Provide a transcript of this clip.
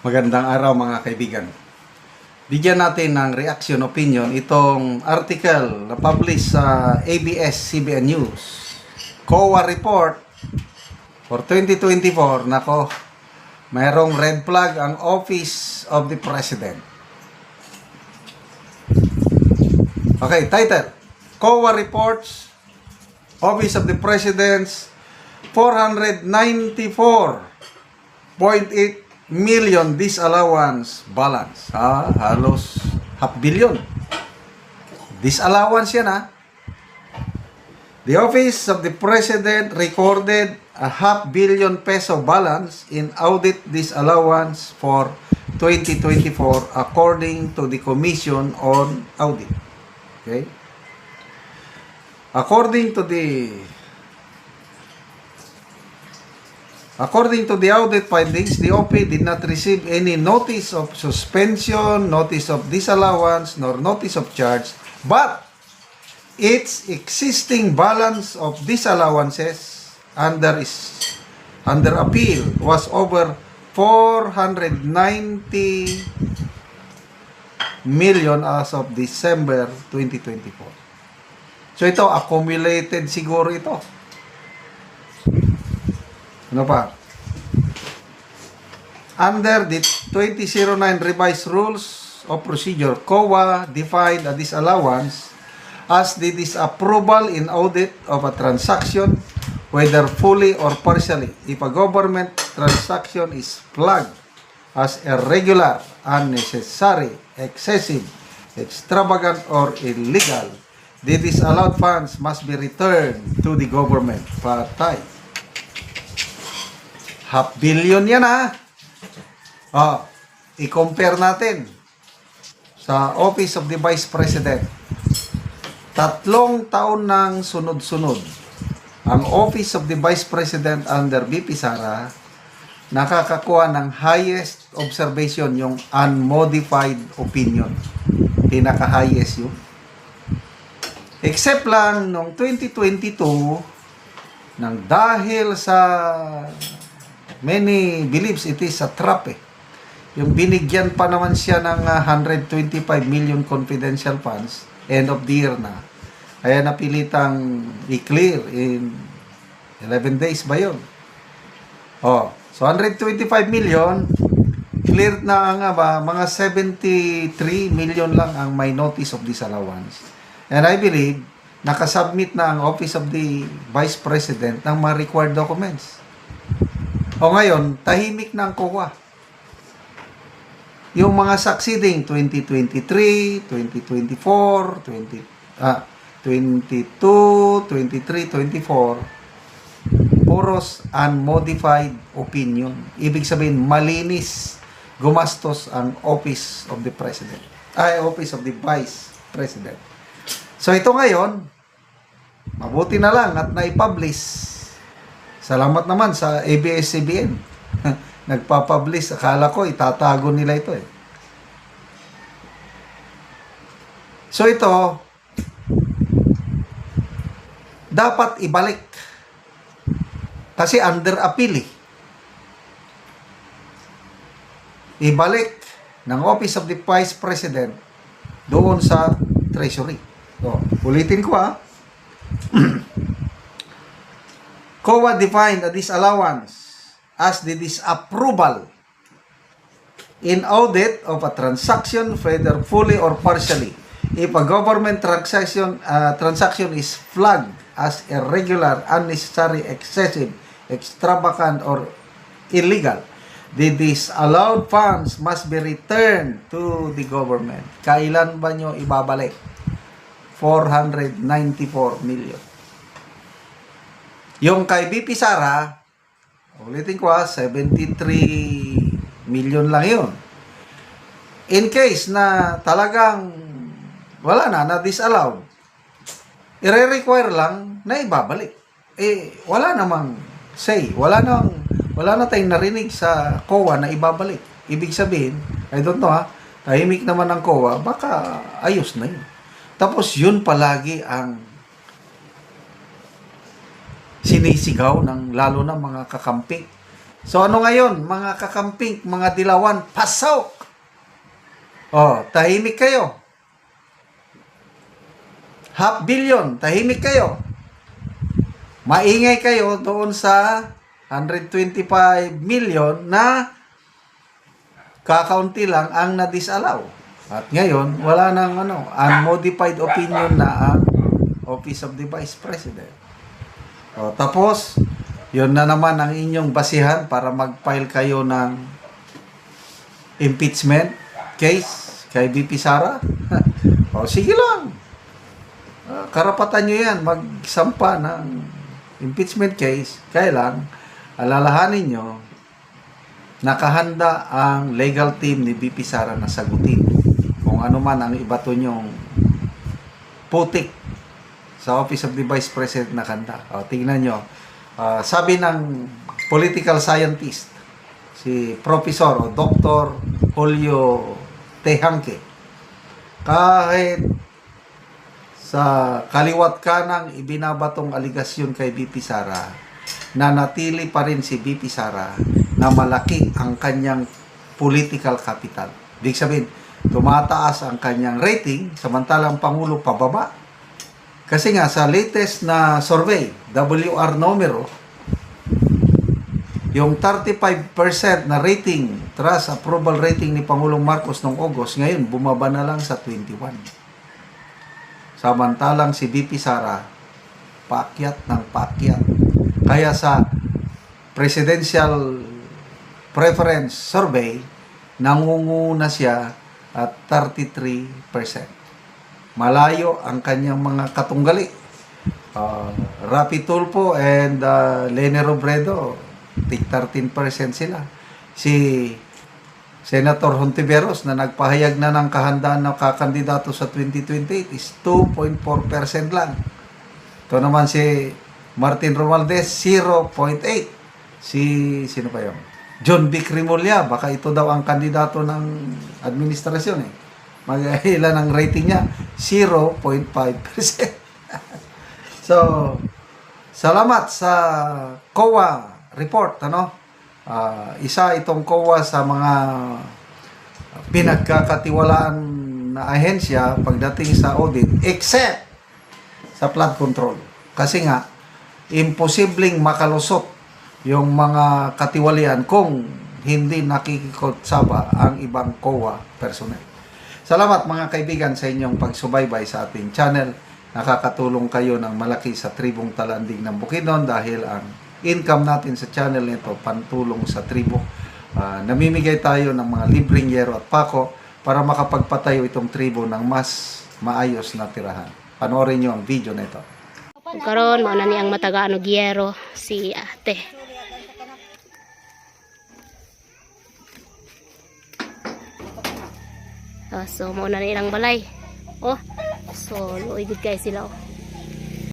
Magandang araw mga kaibigan. Bigyan natin ng reaction opinion itong article na publish sa ABS-CBN News. COA report for 2024. Nako, mayroong red flag ang Office of the President. Okay, title. COA reports Office of the President's 494.8 million disallowance balance. Halos half billion. Disallowance yan The Office of the President recorded a half billion peso balance in audit disallowance for 2024 according to the Commission on Audit. Okay? According to the audit findings, the OP did not receive any notice of suspension, notice of disallowance, nor notice of charge, but its existing balance of disallowances under appeal was over 490 million as of December 2024. So ito, accumulated siguro ito. Ano pa? Under the 2009 revised rules of procedure, COA defined a disallowance as the disapproval in audit of a transaction, whether fully or partially, if a government transaction is flagged as irregular, unnecessary, excessive, extravagant, or illegal. The disallowed funds must be returned to the government. Patay. Half billion yan i-compare natin sa Office of the Vice President. 3 taon nang sunod-sunod ang Office of the Vice President under VP Sara nakakakuha ng highest observation, yung unmodified opinion. Pinaka-highest yun. Except lang noong 2022 nang dahil sa many believes it is a trap yung binigyan pa naman siya ng 125 million confidential funds, end of the year na. Kaya napilitang i-clear in 11 days ba yun? So 125 million, cleared na mga 73 million lang ang may notice of disallowance. And I believe, nakasubmit na ang Office of the Vice President ng mga required documents. Ngayon, tahimik na ang COA. Yung mga succeeding 2023, 2024, 22, 23, 24, puros unmodified opinion. Ibig sabihin, malinis gumastos ang Office of the President. Office of the Vice President. So ito ngayon, mabuti na lang at naipublish. Salamat naman sa ABS-CBN. Nagpapublish. Akala ko itatago nila ito So ito, dapat ibalik. Kasi under appeal Ibalik ng Office of the Vice President doon sa Treasury. Ulitin ko COA defined a disallowance as the disapproval in audit of a transaction, whether fully or partially, if a government transaction is flagged as irregular, unnecessary, excessive, extravagant, or illegal. The disallowed funds must be returned to the government. Kailan ba nyo ibabalik? 494 million. Yung kay VP Sara, ulitin ko 73 million lang yun. In case na talagang wala na disallowed, i-require lang na ibabalik. Wala namang say, wala na tayong narinig sa COA na ibabalik. Ibig sabihin, I don't know tahimik naman ng COA, baka ayos na yun. Tapos yun palagi ang sinisigaw ng lalo na mga kakampi So ano ngayon, mga kakamping, mga dilawan, pasok! Oh, tahimik kayo. $500 million, tahimik kayo. Maingay kayo doon sa 125 million na kakaunti lang ang na-disallow. At ngayon, wala nang unmodified opinion na ang Office of the Vice President. O, tapos, yun na naman ang inyong basihan para mag-file kayo ng impeachment case kay VP Sara. O, sige lang. Karapatan nyo yan, magsampa ng impeachment case. Kaya lang, alalahanin nyo, nakahanda ang legal team ni VP Sara na sagutin kung ano man ang ibato nyong putik sa Office of the Vice President na kanda. O, tingnan nyo. Sabi ng political scientist, si Professor o Dr. Julio Tejanque, kahit sa kaliwat kanang ibinabatong aligasyon kay VP Sara, nanatili pa rin si VP Sara na malaki ang kanyang political capital. Ibig sabihin, tumataas ang kanyang rating, samantalang Pangulo pababa. Kasi nga, sa latest na survey, WR numero, yung 35% na rating, trust approval rating ni Pangulong Marcos noong August, ngayon bumaba na lang sa 21. Samantalang si VP Sara, paakyat ng paakyat. Kaya sa presidential preference survey, nangunguna siya at 33%. Malayo ang kanyang mga katunggali. Rapi Tulfo and Lene Robredo, tig 13% sila. Si Senator Hontiveros na nagpahayag na ng kahandaan na kakandidato sa 2028 is 2.4% lang. Ito naman si Martin Romualdez, 0.8. Sino pa yun? John Vic Rimulya, baka ito daw ang kandidato ng administrasyon eh. Mag-ilan ang rating niya? 0.5%. So, salamat sa COA report, isa itong COA sa mga pinagkakatiwalaan na ahensya pagdating sa audit, except sa flood control. Kasi nga, imposibleng makalusot yung mga katiwalian kung hindi nakikikotsaba ang ibang COA personnel. Salamat mga kaibigan sa inyong pagsubaybay sa ating channel. Nakakatulong kayo ng malaki sa tribong Talanding ng Bukidnon dahil ang income natin sa channel nito pantulong sa tribo. Namimigay tayo ng mga libreng yero at pako para makapagpatayo itong tribo ng mas maayos na tirahan. Panoorin nyo ang video nito. Karon mo na niyang matagaan og yero si ate. So mo na nilang balay. Oh, so luoy gud kay sila oh.